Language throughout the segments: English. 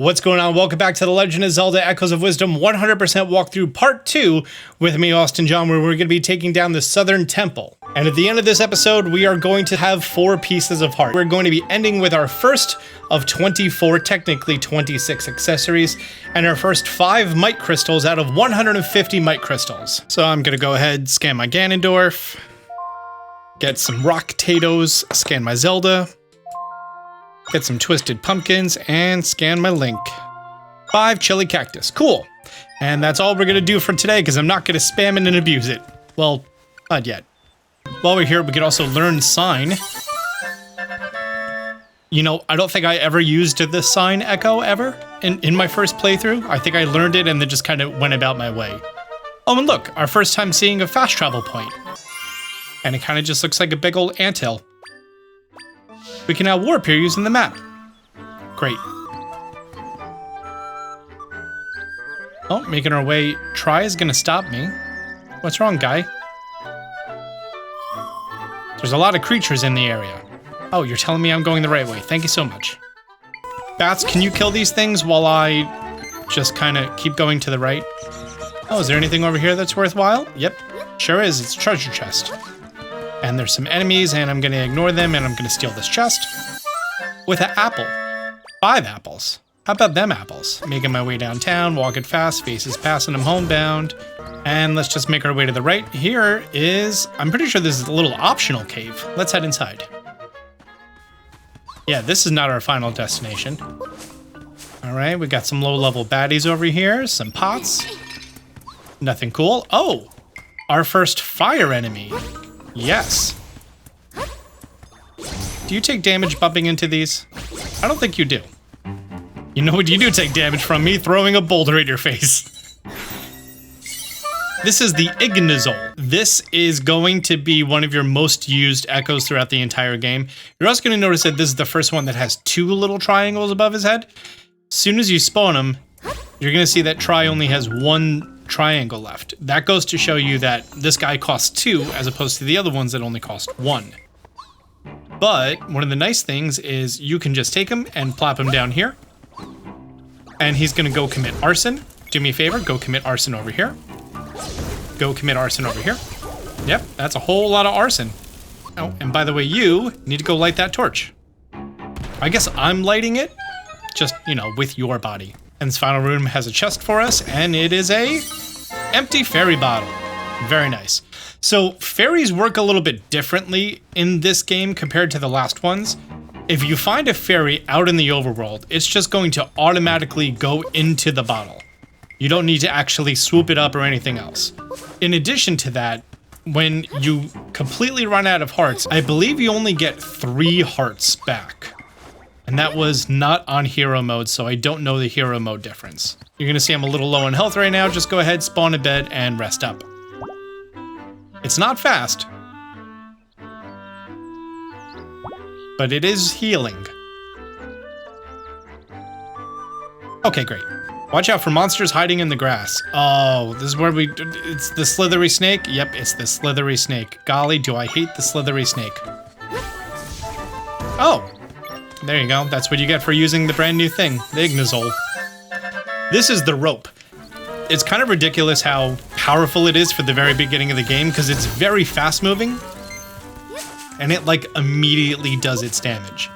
What's going on? Welcome back to the Legend of Zelda Echoes of Wisdom 100% walkthrough part 2 with me, Austin John, where we're going to be taking down the Suthorn Temple. And at the end of this episode, we are going to have 4 pieces of heart. We're going to be ending with our first of 24, technically 26 accessories, and our first 5 Might Crystals out of 150 Might Crystals. So I'm going to go ahead, scan my Ganondorf, get some Rock Potatoes, scan my Zelda, get some Twisted Pumpkins, and scan my Link. 5 Chili Cactus. Cool. And that's all we're going to do for today, because I'm not going to spam it and abuse it. Well, not yet. While we're here, we could also learn Sign. You know, I don't think I ever used the Sign Echo ever in my first playthrough. I think I learned it and then just kind of went about my way. Oh, and look, our first time seeing a fast travel point. And it kind of just looks like a big old anthill. We can now warp here using the map. Great. Oh, making our way. Try is gonna stop me. What's wrong, guy? There's a lot of creatures in the area. Oh, you're telling me I'm going the right way. Thank you so much. Bats, can you kill these things while I just kind of keep going to the right? Oh, is there anything over here that's worthwhile? Yep, sure is. It's a treasure chest. And there's some enemies, and I'm going to ignore them, and I'm going to steal this chest. With an apple. 5 apples. How about them apples? Making my way downtown, walking fast, faces passing, I'm homebound. And let's just make our way to the right. Here is, I'm pretty sure this is a little optional cave. Let's head inside. Yeah, this is not our final destination. All right, we got some low-level baddies over here, some pots. Nothing cool. Oh, our first fire enemy. Yes. Do you take damage bumping into these? I don't think you do. You know what you do take damage from? Me throwing a boulder at your face. This is the Ignazole. This is going to be one of your most used echoes throughout the entire game. You're also going to notice that this is the first one that has 2 little triangles above his head. As soon as you spawn him, you're going to see that Tri only has 1 triangle left. That goes to show you that this guy costs 2 as opposed to the other ones that only cost 1. But one of the nice things is you can just take him and plop him down here. And he's going to go commit arson. Do me a favor, go commit arson over here. Go commit arson over here. Yep, that's a whole lot of arson. Oh, and by the way, you need to go light that torch. I guess I'm lighting it, just, you know, with your body. And this final room has a chest for us, and it is a empty fairy bottle. Very nice. So fairies work a little bit differently in this game compared to the last ones. If you find a fairy out in the overworld, it's just going to automatically go into the bottle. You don't need to actually swoop it up or anything else. In addition to that, when you completely run out of hearts, I believe you only get 3 hearts back. And that was not on hero mode, so I don't know the hero mode difference. You're gonna see I'm a little low on health right now. Just go ahead, spawn in bed, and rest up. It's not fast, but it is healing. Okay, great. Watch out for monsters hiding in the grass. Oh, this is where it's the slithery snake? Yep, it's the slithery snake. Golly, do I hate the slithery snake. Oh, there you go. That's what you get for using the brand new thing, the Ignazole. This is the rope. It's kind of ridiculous how powerful it is for the very beginning of the game, because it's very fast moving, and it like immediately does its damage.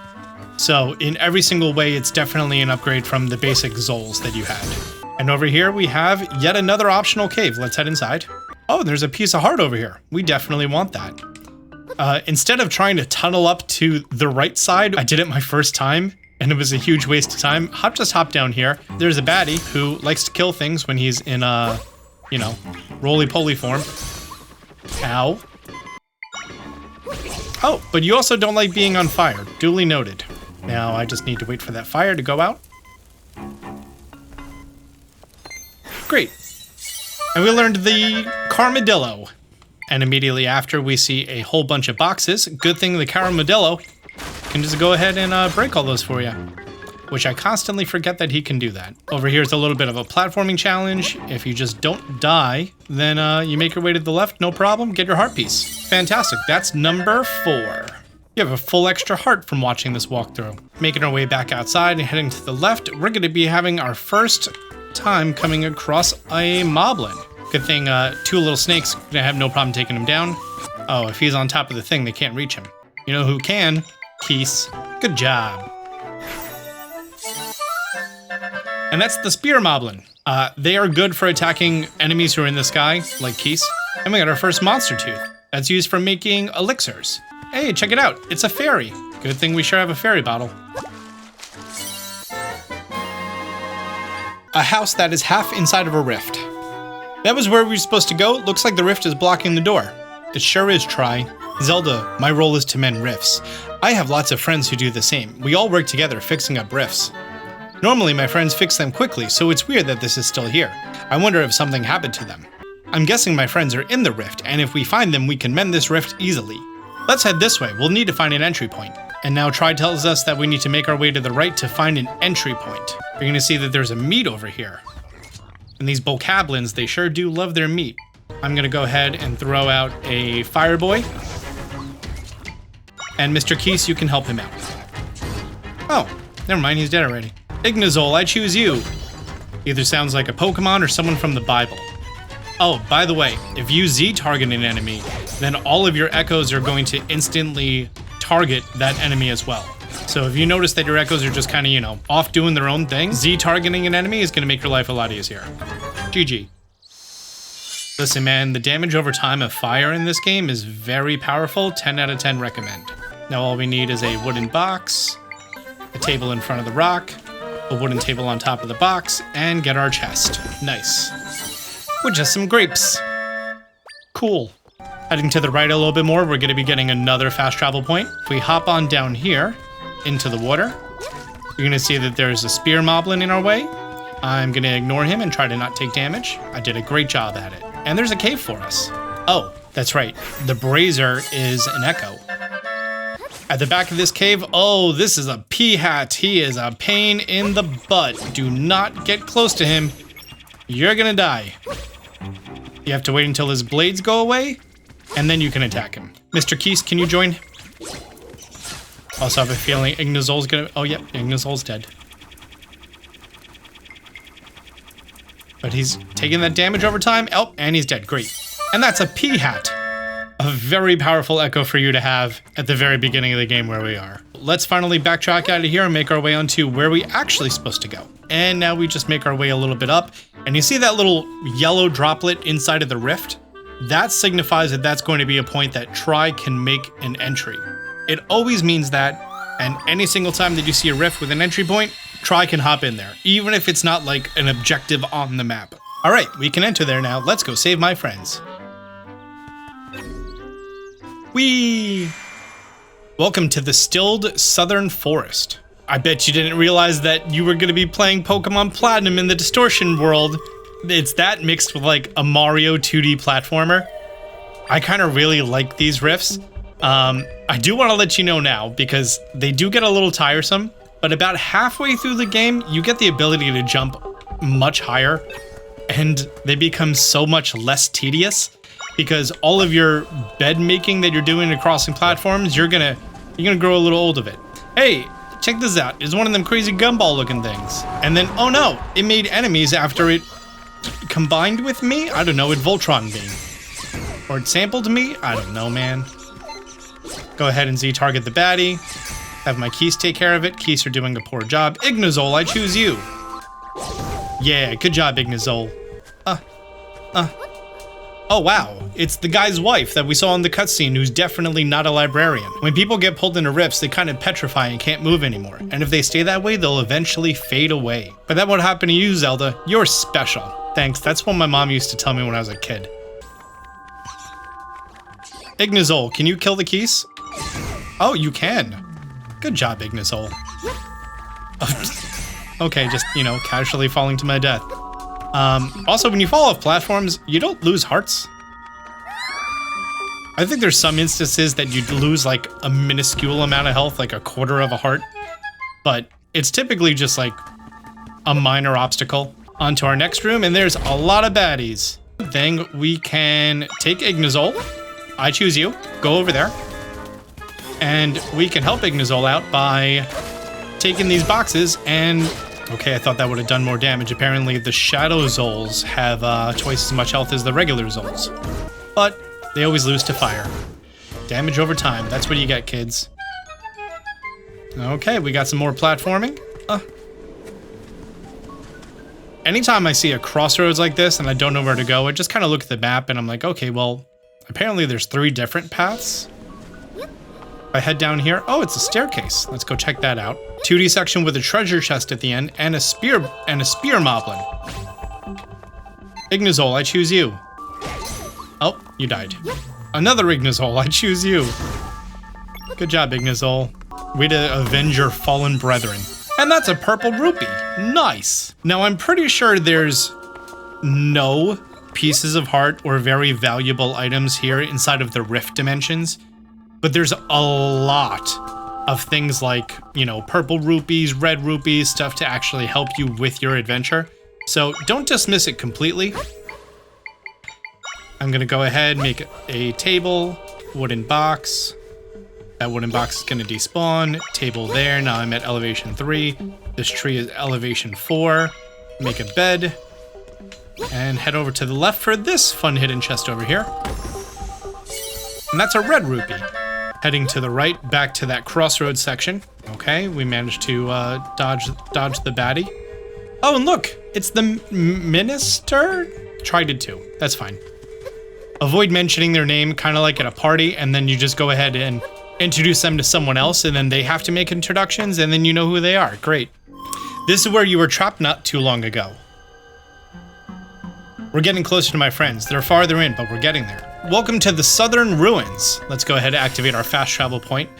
So in every single way, it's definitely an upgrade from the basic Zoles that you had. And over here we have yet another optional cave. Let's head inside. Oh, there's a piece of heart over here. We definitely want that. Instead of trying to tunnel up to the right side, I did it my first time, and it was a huge waste of time. Just hop down here. There's a baddie who likes to kill things when he's in a, you know, roly-poly form. Ow. Oh, but you also don't like being on fire. Duly noted. Now I just need to wait for that fire to go out. Great. And we learned the Carmadillo. And immediately after, we see a whole bunch of boxes. Good thing the Carmadillo can just go ahead and break all those for you. Which I constantly forget that he can do that. Over here is a little bit of a platforming challenge. If you just don't die, then you make your way to the left, no problem. Get your heart piece. Fantastic. That's number 4. You have a full extra heart from watching this walkthrough. Making our way back outside and heading to the left, we're going to be having our first time coming across a moblin. Good thing 2 little snakes gonna have no problem taking him down. Oh, if he's on top of the thing, they can't reach him. You know who can? Keese. Good job. And that's the spear moblin. They are good for attacking enemies who are in the sky, like Keese. And we got our first monster tooth. That's used for making elixirs. Hey, check it out. It's a fairy. Good thing we sure have a fairy bottle. A house that is half inside of a rift. That was where we were supposed to go. Looks like the rift is blocking the door. It sure is, Try. Zelda, my role is to mend rifts. I have lots of friends who do the same. We all work together fixing up rifts. Normally my friends fix them quickly, so it's weird that this is still here. I wonder if something happened to them. I'm guessing my friends are in the rift, and if we find them, we can mend this rift easily. Let's head this way. We'll need to find an entry point. And now Try tells us that we need to make our way to the right to find an entry point. You're going to see that there's a meat over here. And these bokoblins, they sure do love their meat. I'm going to go ahead and throw out a fire boy. And Mr. Keese, you can help him out. Oh, never mind, he's dead already. Ignazole, I choose you. Either sounds like a Pokemon or someone from the Bible. Oh, by the way, if you Z-target an enemy, then all of your echoes are going to instantly target that enemy as well. So if you notice that your echoes are just kind of, you know, off doing their own thing, Z-targeting an enemy is going to make your life a lot easier. GG. Listen, man, the damage over time of fire in this game is very powerful. 10 out of 10 recommend. Now all we need is a wooden box, a table in front of the rock, a wooden table on top of the box, and get our chest. Nice. With just some grapes. Cool. Heading to the right a little bit more, we're going to be getting another fast travel point. If we hop on down here into the water, you're going to see that there's a spear moblin in our way. I'm going to ignore him and try to not take damage. I did a great job at it. And there's a cave for us. Oh, that's right. The brazier is an echo. At the back of this cave, oh, this is a pea-hat. He is a pain in the butt. Do not get close to him. You're going to die. You have to wait until his blades go away, and then you can attack him. Mr. Keese, can you join? Also have a feeling Ignazole's gonna... Oh, yep, Ignazole's dead. But he's taking that damage over time. Oh, and he's dead. Great. And that's a pea-hat. A very powerful echo for you to have at the very beginning of the game where we are. Let's finally backtrack out of here and make our way onto where we actually supposed to go. And now we just make our way a little bit up. And you see that little yellow droplet inside of the rift? That signifies that that's going to be a point that Try can make an entry. It always means that, and any single time that you see a rift with an entry point, Try can hop in there, even if it's not like an objective on the map. All right, we can enter there now. Let's go save my friends. Whee! Welcome to the stilled Suthorn Forest. I bet you didn't realize that you were going to be playing Pokemon Platinum in the distortion world. It's that mixed with like a Mario 2D platformer. I kind of really like these rifts. I do want to let you know now because they do get a little tiresome, but about halfway through the game, you get the ability to jump much higher and they become so much less tedious because all of your bed making that you're doing to crossing platforms, you're gonna grow a little old of it. Hey, check this out. It's one of them crazy gumball looking things. And then, oh no, it made enemies after it combined with me? I don't know, it Voltroned me. Or it sampled me? I don't know, man. Go ahead and Z-target the baddie. Have my Keese take care of it. Keese are doing a poor job. Ignazole, I choose you. Yeah, good job, Ignazole. Oh wow, it's the guy's wife that we saw in the cutscene who's definitely not a librarian. When people get pulled into rifts, they kind of petrify and can't move anymore. And if they stay that way, they'll eventually fade away. But that won't happen to you, Zelda. You're special. Thanks, that's what my mom used to tell me when I was a kid. Ignazole, can you kill the Keese? Oh, you can. Good job, Ignazole. Okay, just, you know, casually falling to my death. Also, when you fall off platforms, you don't lose hearts. I think there's some instances that you'd lose like a minuscule amount of health, like a quarter of a heart. But it's typically just like a minor obstacle. On to our next room, and there's a lot of baddies. Then we can take Ignazole. I choose you. Go over there. And we can help Ignazol out by taking these boxes and... Okay, I thought that would have done more damage. Apparently, the Shadow Zols have twice as much health as the regular Zols. But they always lose to fire. Damage over time. That's what you get, kids. Okay, we got some more platforming. Anytime I see a crossroads like this and I don't know where to go, I just kind of look at the map and I'm like, okay, well, apparently there's 3 different paths. If I head down here, oh, it's a staircase. Let's go check that out. 2D section with a treasure chest at the end and a spear moblin. Ignazol, I choose you. Oh, you died. Another Ignazol, I choose you. Good job, Ignazol. Way to avenge your fallen brethren. And that's a purple rupee. Nice. Now, I'm pretty sure there's no pieces of heart or very valuable items here inside of the rift dimensions, but there's a lot of things like, you know, purple rupees, red rupees, stuff to actually help you with your adventure. So don't dismiss it completely. I'm gonna go ahead, make a table, wooden box. That wooden box is gonna despawn. Table there, now I'm at elevation 3. This tree is elevation 4. Make a bed. And head over to the left for this fun hidden chest over here. And that's a red rupee. Heading to the right, back to that crossroads section. Okay, we managed to dodge the baddie. Oh, and look, it's the minister? Tried it too, that's fine. Avoid mentioning their name, kind of like at a party, and then you just go ahead and introduce them to someone else, and then they have to make introductions, and then you know who they are. Great. This is where you were trapped not too long ago. We're getting closer to my friends. They're farther in, but we're getting there. Welcome to the Suthorn Ruins. Let's go ahead and activate our fast travel point.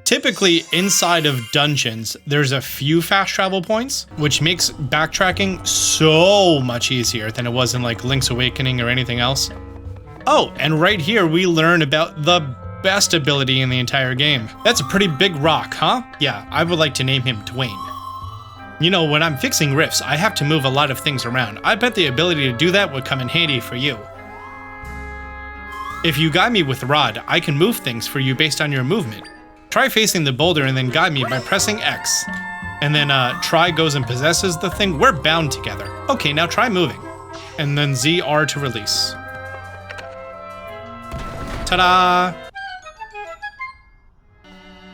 Typically, inside of dungeons, there's a few fast travel points, which makes backtracking so much easier than it was in like Link's Awakening or anything else. Oh, and right here, we learn about the best ability in the entire game. That's a pretty big rock, huh? Yeah, I would like to name him Dwayne. You know, when I'm fixing rifts, I have to move a lot of things around. I bet the ability to do that would come in handy for you. If you guide me with Rod, I can move things for you based on your movement. Try facing the boulder and then guide me by pressing X. And then try goes and possesses the thing. We're bound together. Okay, now try moving. And then ZR to release. Ta-da!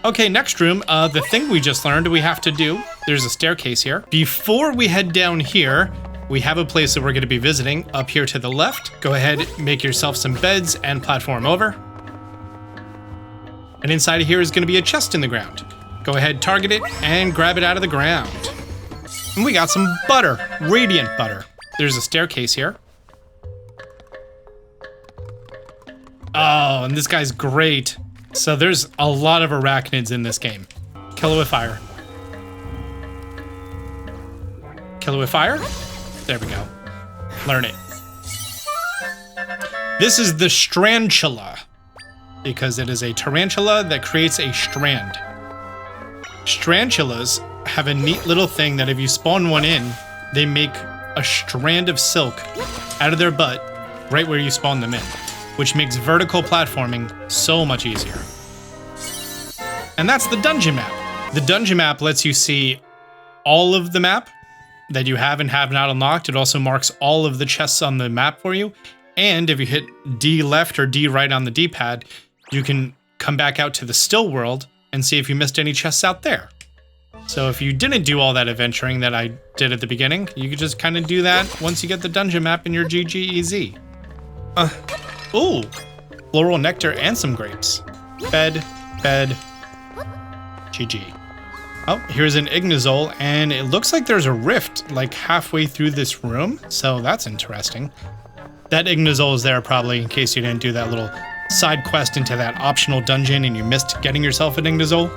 Okay, next room, the thing we just learned we have to do, there's a staircase here. Before we head down here, we have a place that we're gonna be visiting up here to the left. Go ahead, make yourself some beds and platform over. And inside of here is gonna be a chest in the ground. Go ahead, target it, and grab it out of the ground. And we got some butter, radiant butter. There's a staircase here. Oh, and this guy's great. So there's a lot of arachnids in this game. Kill it with fire. Kill it with fire? There we go. Learn it. This is the Strandula, because it is a tarantula that creates a strand. Strantulas have a neat little thing that if you spawn one in, they make a strand of silk out of their butt right where you spawn them in, which makes vertical platforming so much easier. And that's the dungeon map. The dungeon map lets you see all of the map that you have and have not unlocked. It also marks all of the chests on the map for you. And if you hit D left or D right on the D-pad, you can come back out to the still world and see if you missed any chests out there. So if you didn't do all that adventuring that I did at the beginning, you could just kind of do that once you get the dungeon map in your GGEZ. Ooh, floral nectar and some grapes. Bed, bed, GG. Oh, here's an Ignazol, and it looks like there's a rift like halfway through this room, so that's interesting. That Ignazol is there probably in case you didn't do that little side quest into that optional dungeon and you missed getting yourself an Ignazol.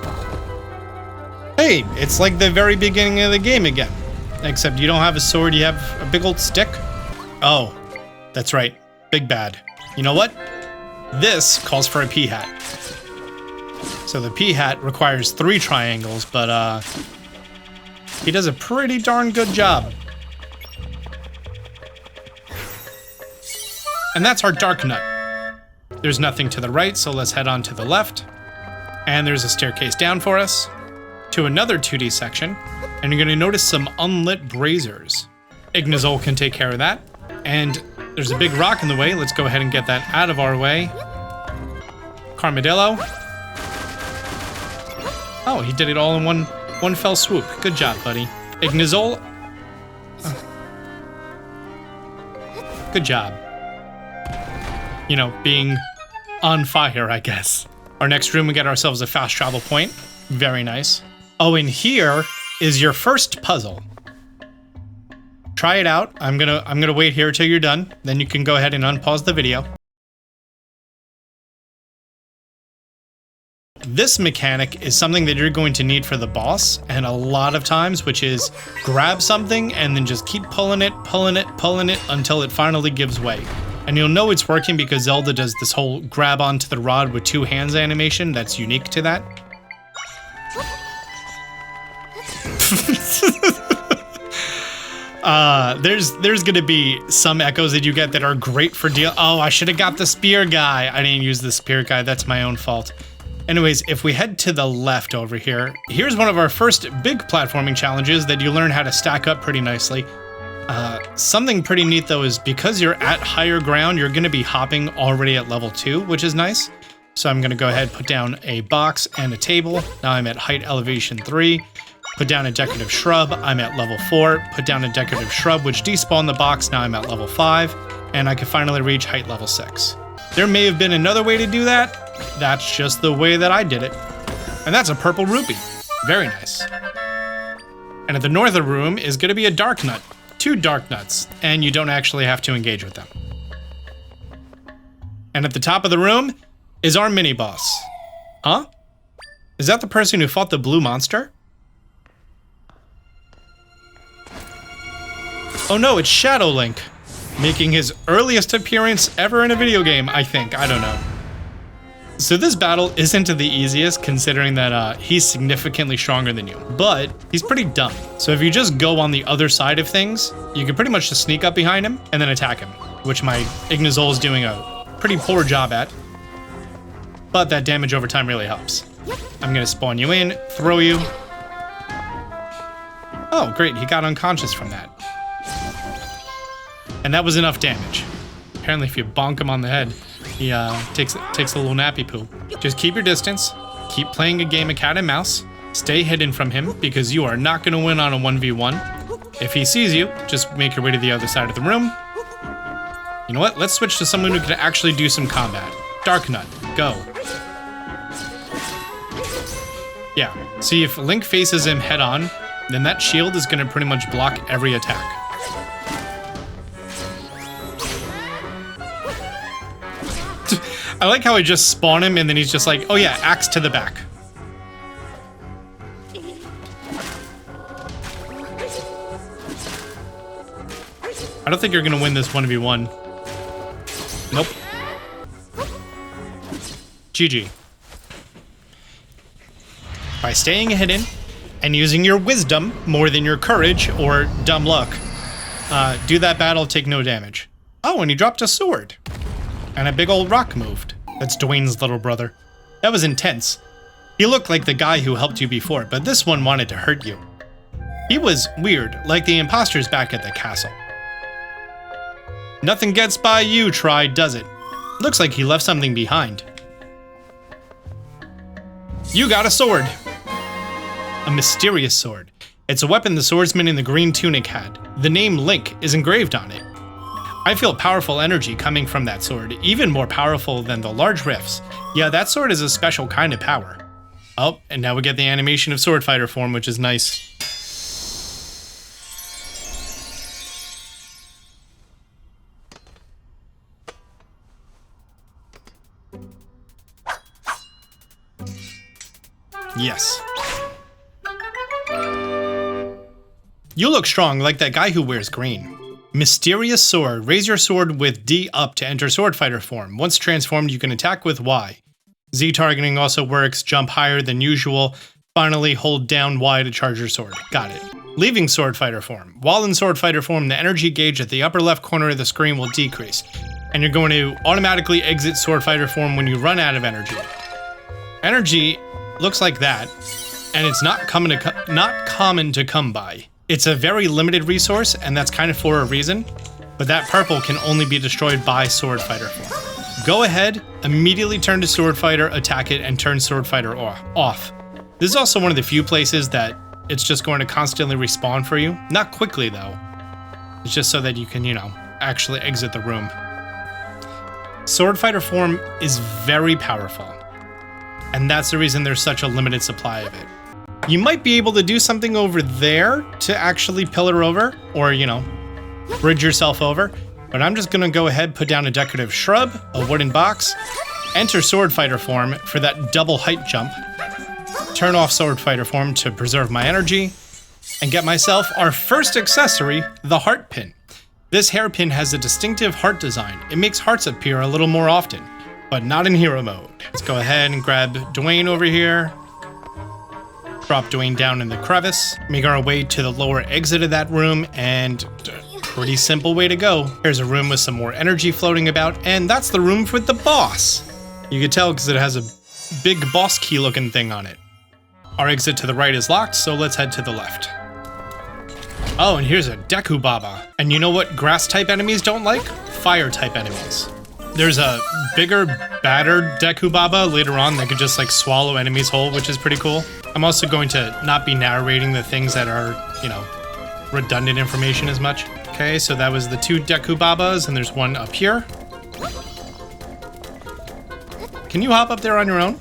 Hey, it's like the very beginning of the game again, except you don't have a sword, you have a big old stick. Oh, that's right, big bad. You know what? This calls for a P-hat. So the P-hat requires 3 triangles, but he does a pretty darn good job. And that's our Dark Nut. There's nothing to the right, so let's head on to the left. And there's a staircase down for us to another 2D section. And you're going to notice some unlit braziers. Ignazol can take care of that. And there's a big rock in the way. Let's go ahead and get that out of our way. Carmadillo. Oh, he did it all in one fell swoop. Good job, buddy. Ignazol. Good job. You know, being on fire, I guess. Our next room, we get ourselves a fast travel point. Very nice. Oh, and here is your first puzzle. Try it out. I'm gonna wait here till you're done. Then you can go ahead and unpause the video. This mechanic is something that you're going to need for the boss, and a lot of times, which is grab something and then just keep pulling it until it finally gives way. And you'll know it's working because Zelda does this whole grab onto the rod with two hands animation that's unique to that. There's gonna be some echoes that you get that are great for deal. Oh, I should have got the spear guy. I didn't use the spear guy. That's my own fault. Anyways, if we head to the left over here, here's one of our first big platforming challenges that you learn how to stack up pretty nicely. Something pretty neat though is because you're at higher ground, you're gonna be hopping already at level 2, which is nice. So I'm gonna go ahead, put down a box and a table. Now I'm at height elevation 3. Put down a decorative shrub, I'm at level 4. Put down a decorative shrub, which despawned the box, now I'm at level 5. And I can finally reach height level 6. There may have been another way to do that. That's just the way that I did it. And that's a purple rupee. Very nice. And at the north of the room is gonna be a dark nut. 2 dark nuts, and you don't actually have to engage with them. And at the top of the room is our mini-boss. Huh? Is that the person who fought the blue monster? Oh no, it's Shadow Link, making his earliest appearance ever in a video game, I think. I don't know. So this battle isn't the easiest, considering that he's significantly stronger than you, but he's pretty dumb. So if you just go on the other side of things, you can pretty much just sneak up behind him and then attack him, which my Ignazol is doing a pretty poor job at. But that damage over time really helps. I'm gonna spawn you in, throw you. Oh, great, he got unconscious from that. And that was enough damage. Apparently if you bonk him on the head, he takes a little nappy poo. Just keep your distance, keep playing a game of cat and mouse, stay hidden from him because you are not going to win on a 1v1. If he sees you, just make your way to the other side of the room. You know what? Let's switch to someone who can actually do some combat. Dark Nut, go. Yeah, see if Link faces him head on, then that shield is going to pretty much block every attack. I like how I just spawn him and then he's just like, oh yeah, axe to the back. I don't think you're gonna win this 1v1. Nope. GG. By staying hidden and using your wisdom more than your courage or dumb luck, do that battle, take no damage. Oh, and he dropped a sword. And a big old rock moved. That's Dwayne's little brother. That was intense. He looked like the guy who helped you before, but this one wanted to hurt you. He was weird, like the imposters back at the castle. Nothing gets by you, Tri, does it? Looks like he left something behind. You got a sword. A mysterious sword. It's a weapon the swordsman in the green tunic had. The name Link is engraved on it. I feel powerful energy coming from that sword, even more powerful than the large rifts. Yeah, that sword is a special kind of power. Oh, and now we get the animation of sword fighter form, which is nice. Yes. You look strong, like that guy who wears green. Mysterious sword. Raise your sword with D up to enter sword fighter form. Once transformed, you can attack with Y. Z targeting also works. Jump higher than usual. Finally, hold down Y to charge your sword. Got it. Leaving sword fighter form. While in sword fighter form, the energy gauge at the upper left corner of the screen will decrease, and you're going to automatically exit sword fighter form when you run out of energy. Energy looks like that, and it's not common to come by. It's a very limited resource, and that's kind of for a reason, but that purple can only be destroyed by Sword Fighter form. Go ahead, immediately turn to Sword Fighter, attack it, and turn Sword Fighter off. This is also one of the few places that it's just going to constantly respawn for you. Not quickly, though. It's just so that you can, actually exit the room. Sword Fighter form is very powerful, and that's the reason there's such a limited supply of it. You might be able to do something over there to actually pillar over, or, bridge yourself over, but I'm just gonna go ahead, put down a decorative shrub, a wooden box, enter Sword Fighter form for that double height jump, turn off Sword Fighter form to preserve my energy, and get myself our first accessory, the heart pin. This hairpin has a distinctive heart design. It makes hearts appear a little more often, but not in hero mode. Let's go ahead and grab Dwayne over here, drop Dwayne down in the crevice, make our way to the lower exit of that room, and pretty simple way to go. Here's a room with some more energy floating about, and that's the room with the boss. You can tell because it has a big boss key looking thing on it. Our exit to the right is locked, so let's head to the left. Oh, and here's a Deku Baba. And you know what grass type enemies don't like? Fire type enemies. There's a bigger, battered Deku Baba later on that could just swallow enemies whole, which is pretty cool. I'm also going to not be narrating the things that are, redundant information as much. Okay, so that was the 2 Deku Babas, and there's one up here. Can you hop up there on your own?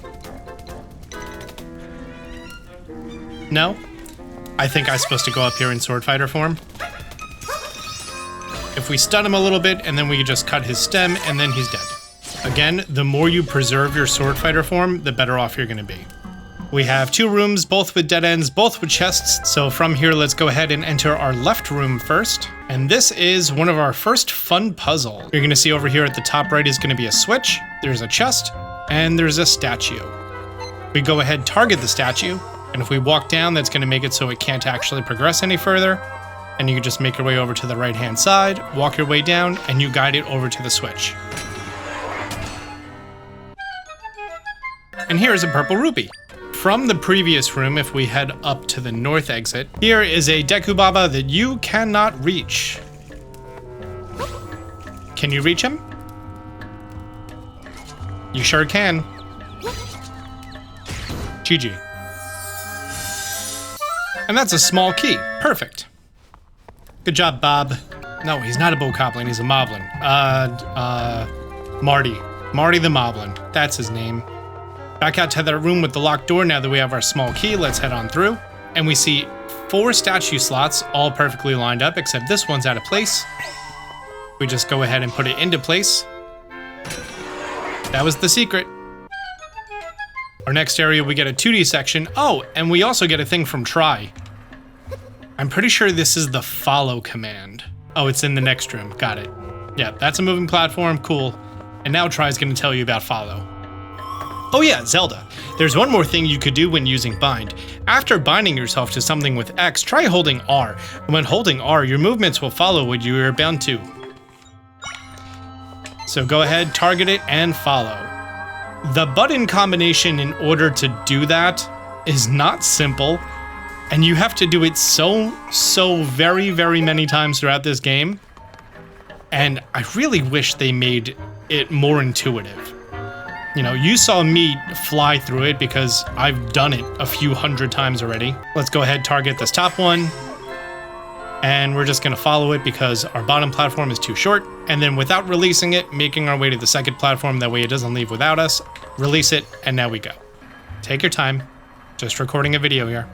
No? I think I'm supposed to go up here in Sword Fighter form. If we stun him a little bit, and then we just cut his stem, and then he's dead. Again, the more you preserve your Sword Fighter form, the better off you're going to be. We have 2 rooms, both with dead ends, both with chests. So from here, let's go ahead and enter our left room first. And this is one of our first fun puzzle. You're going to see over here at the top right is going to be a switch. There's a chest, and there's a statue. We go ahead, target the statue. And if we walk down, that's going to make it so it can't actually progress any further. And you can just make your way over to the right-hand side, walk your way down, and you guide it over to the switch. And here is a purple rupee. From the previous room, if we head up to the north exit, here is a Deku Baba that you cannot reach. Can you reach him? You sure can. GG. And that's a small key. Perfect. Good job, Bob. No, he's not a Bokoblin, he's a Moblin. Marty. Marty the Moblin. That's his name. Back out to that room with the locked door now that we have our small key. Let's head on through. And we see 4 statue slots, all perfectly lined up, except this one's out of place. We just go ahead and put it into place. That was the secret. Our next area, we get a 2D section. Oh, and we also get a thing from Try. I'm pretty sure this is the follow command. Oh, it's in the next room. Got it. Yeah, that's a moving platform. Cool. And now Try's going to tell you about follow. Oh yeah, Zelda. There's one more thing you could do when using bind. After binding yourself to something with X, try holding R. When holding R, your movements will follow what you are bound to. So go ahead, target it, and follow. The button combination in order to do that is not simple, and you have to do it so very, very many times throughout this game, and I really wish they made it more intuitive. You saw me fly through it because I've done it a few hundred times already. Let's go ahead, target this top one, and we're just gonna follow it because our bottom platform is too short, and then without releasing it, making our way to the second platform, that way it doesn't leave without us. Release it, and now we go. Take your time, just recording a video here.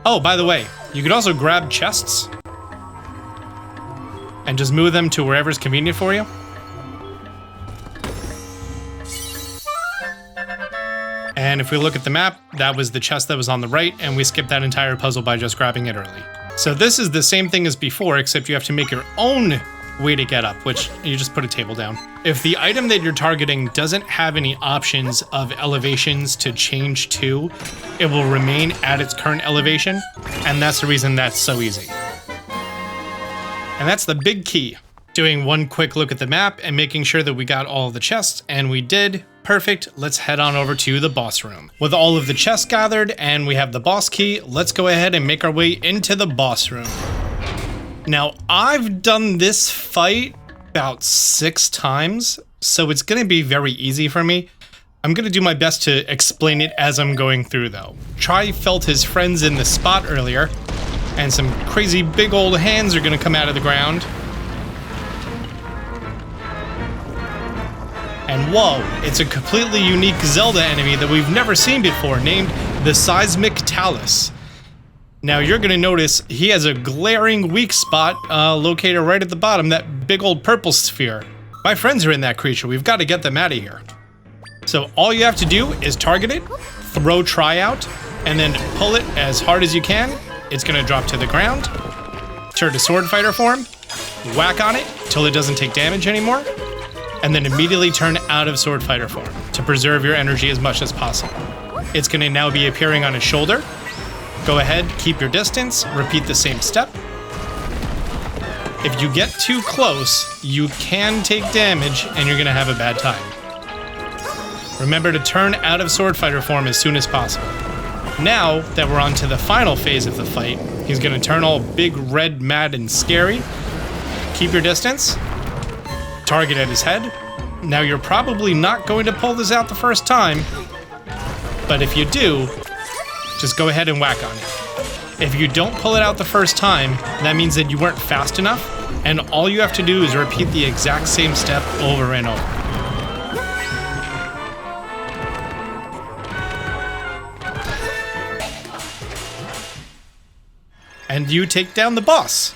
Oh, by the way, you could also grab chests and just move them to wherever's convenient for you. And if we look at the map, that was the chest that was on the right, and we skipped that entire puzzle by just grabbing it early. So this is the same thing as before, except you have to make your own way to get up, which you just put a table down. If the item that you're targeting doesn't have any options of elevations to change to, it will remain at its current elevation, and that's the reason that's so easy. And that's the big key. Doing one quick look at the map and making sure that we got all of the chests, and we did. Perfect, let's head on over to the boss room. With all of the chests gathered and we have the boss key, let's go ahead and make our way into the boss room. Now, I've done this fight about 6 times, so it's gonna be very easy for me. I'm gonna do my best to explain it as I'm going through though. Tri felt his friends in the spot earlier, and some crazy big old hands are gonna come out of the ground. And whoa, it's a completely unique Zelda enemy that we've never seen before, named the Seismic Talus. Now you're gonna notice he has a glaring weak spot located right at the bottom, that big old purple sphere. My friends are in that creature, we've gotta get them out of here. So all you have to do is target it, throw Tri out, and then pull it as hard as you can. It's gonna drop to the ground, turn to sword fighter form, whack on it till it doesn't take damage anymore, and then immediately turn out of sword fighter form to preserve your energy as much as possible. It's gonna now be appearing on his shoulder. Go ahead, keep your distance, repeat the same step. If you get too close, you can take damage and you're gonna have a bad time. Remember to turn out of sword fighter form as soon as possible. Now that we're on to the final phase of the fight, he's gonna turn all big, red, mad, and scary. Keep your distance. Target at his head. Now you're probably not going to pull this out the first time, but if you do, just go ahead and whack on it. If you don't pull it out the first time, that means that you weren't fast enough, and all you have to do is repeat the exact same step over and over. And you take down the boss.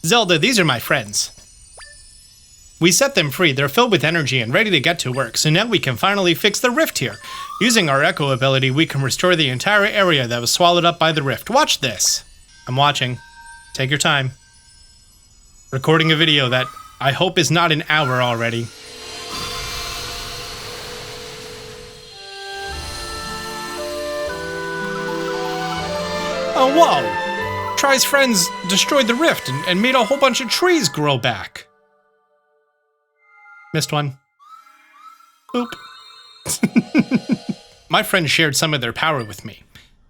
Zelda, these are my friends. We set them free, they're filled with energy and ready to get to work, so now we can finally fix the rift here. Using our echo ability, we can restore the entire area that was swallowed up by the rift. Watch this. I'm watching. Take your time. Recording a video that I hope is not an hour already. Oh, whoa! Tri's friends destroyed the rift and made a whole bunch of trees grow back. Missed one. Boop. My friends shared some of their power with me.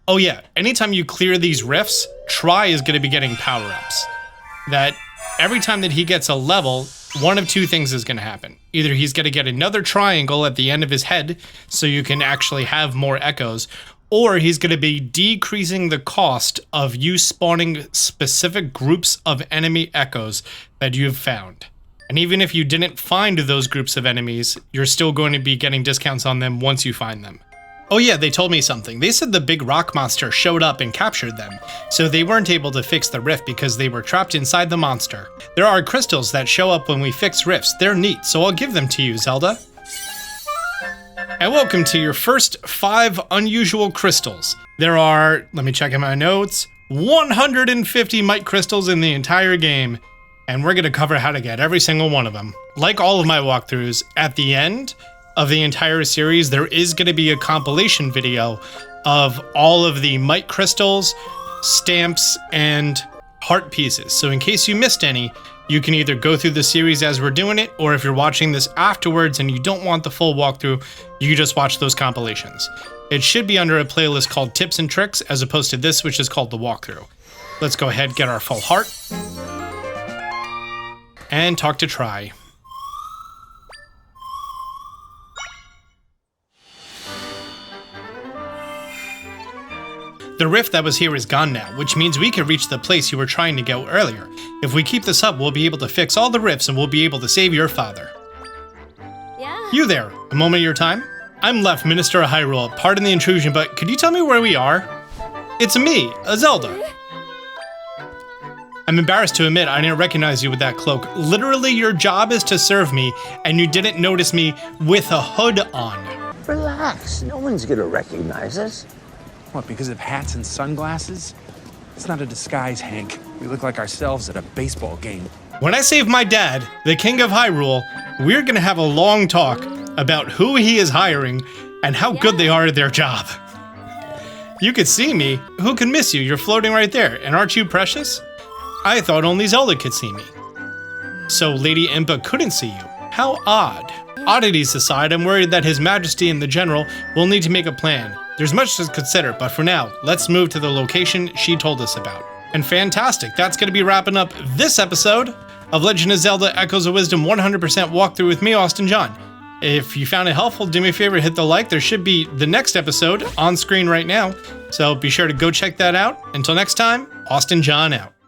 Oh yeah, anytime you clear these rifts, Tri is going to be getting power-ups. That every time that he gets a level, one of two things is going to happen. Either he's going to get another triangle at the end of his head, so you can actually have more echoes, or he's going to be decreasing the cost of you spawning specific groups of enemy echoes that you've found. And even if you didn't find those groups of enemies, you're still going to be getting discounts on them once you find them. Oh yeah, they told me something. They said the big rock monster showed up and captured them, so they weren't able to fix the rift because they were trapped inside the monster. There are crystals that show up when we fix rifts. They're neat, so I'll give them to you, Zelda. And welcome to your first 5 unusual crystals. There are, let me check in my notes, 150 might crystals in the entire game, and we're gonna cover how to get every single one of them. Like all of my walkthroughs, at the end of the entire series, there is gonna be a compilation video of all of the might crystals, stamps, and heart pieces. So in case you missed any, you can either go through the series as we're doing it, or if you're watching this afterwards and you don't want the full walkthrough, you can just watch those compilations. It should be under a playlist called Tips and Tricks, as opposed to this, which is called the walkthrough. Let's go ahead and get our full heart. And talk to Tri. The rift that was here is gone now, which means we can reach the place you were trying to go earlier. If we keep this up, we'll be able to fix all the rifts and we'll be able to save your father. Yeah. You there, a moment of your time? I'm Left, Minister of Hyrule. Pardon the intrusion, but could you tell me where we are? It's me, a Zelda. I'm embarrassed to admit I didn't recognize you with that cloak. Literally, your job is to serve me, and you didn't notice me with a hood on. Relax, no one's gonna recognize us. What, because of hats and sunglasses? It's not a disguise, Hank. We look like ourselves at a baseball game. When I save my dad, the King of Hyrule, we're gonna have a long talk about who he is hiring and how good they are at their job. You could see me. Who can miss you? You're floating right there. And aren't you precious? I thought only Zelda could see me. So Lady Impa couldn't see you. How odd. Oddities aside, I'm worried that His Majesty and the General will need to make a plan. There's much to consider, but for now, let's move to the location she told us about. And fantastic, that's going to be wrapping up this episode of Legend of Zelda Echoes of Wisdom 100% walkthrough with me, Austin John. If you found it helpful, do me a favor, hit the like. There should be the next episode on screen right now, so be sure to go check that out. Until next time, Austin John out.